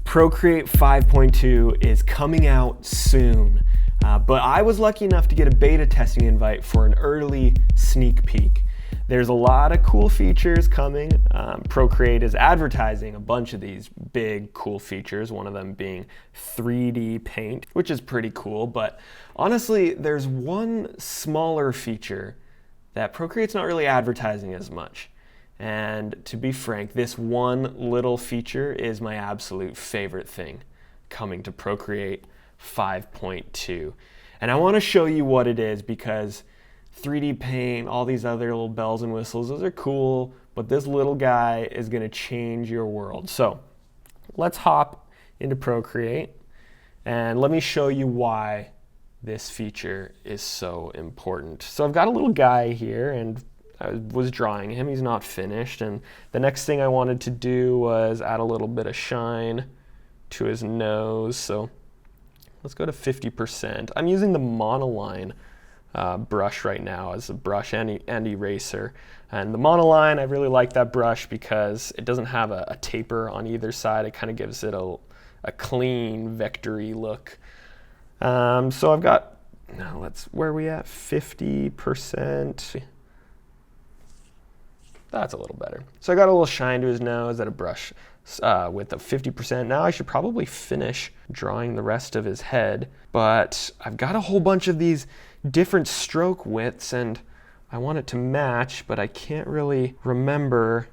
Procreate 5.2 is coming out soon, but I was lucky enough to get a beta testing invite for an early sneak peek. There's a lot of cool features coming. Procreate is advertising a bunch of these big cool features, one of them being 3D paint, which is pretty cool, but honestly, there's one smaller feature that Procreate's not really advertising as much. And to be frank, this one little feature is my absolute favorite thing coming to Procreate 5.2. And I want to show you what it is, because 3D paint, all these other little bells and whistles, those are cool, but this little guy is going to change your world. So let's hop into Procreate and let me show you why this feature is so important. So I've got a little guy here, and I was drawing him. He's not finished, and the next thing I wanted to do was add a little bit of shine to his nose. So let's go to 50%. I'm using the Monoline brush right now as a brush and eraser. And the Monoline, I really like that brush because it doesn't have a taper on either side. It kind of gives it a clean, vectory look. So I've got, now where are we at? 50%. That's a little better. So I got a little shine to his nose at a brush with a 50%. Now I should probably finish drawing the rest of his head, but I've got a whole bunch of these different stroke widths and I want it to match, but I can't really remember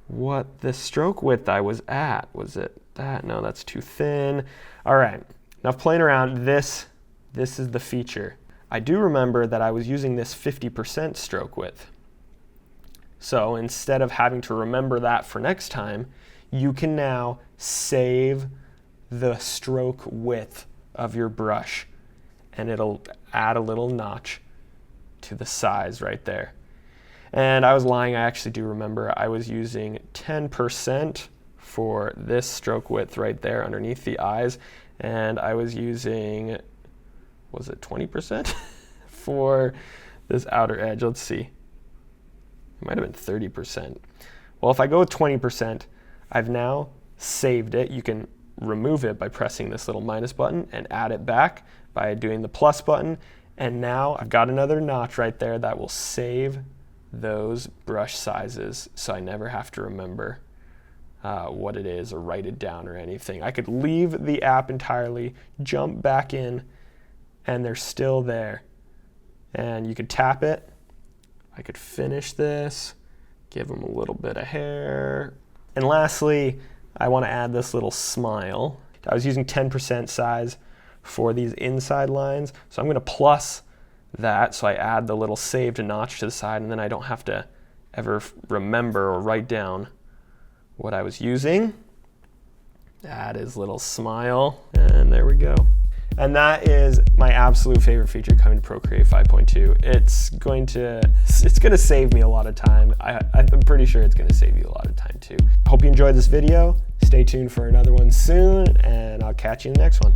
what the stroke width I was at. Was it that? No, that's too thin. All right, enough playing around. This is the feature. I do remember that I was using this 50% stroke width. So instead of having to remember that for next time, you can now save the stroke width of your brush, and it'll add a little notch to the size right there. And I was lying, I actually do remember I was using 10% for this stroke width right there underneath the eyes, and I was using, was it 20% for this outer edge? Let's see. It might have been 30%. Well, if I go with 20%, I've now saved it. You can remove it by pressing this little minus button and add it back by doing the plus button. And now I've got another notch right there that will save those brush sizes, so I never have to remember what it is or write it down or anything. I could leave the app entirely, jump back in, and they're still there. And you could tap it. I could finish this, give them a little bit of hair. And lastly, I want to add this little smile. I was using 10% size for these inside lines, so I'm going to plus that, so I add the little saved notch to the side, and then I don't have to ever remember or write down what I was using. Add his little smile, and there we go. And that is my absolute favorite feature coming to Procreate 5.2. It's going to save me a lot of time. I'm pretty sure it's going to save you a lot of time too. Hope you enjoyed this video. Stay tuned for another one soon, and I'll catch you in the next one.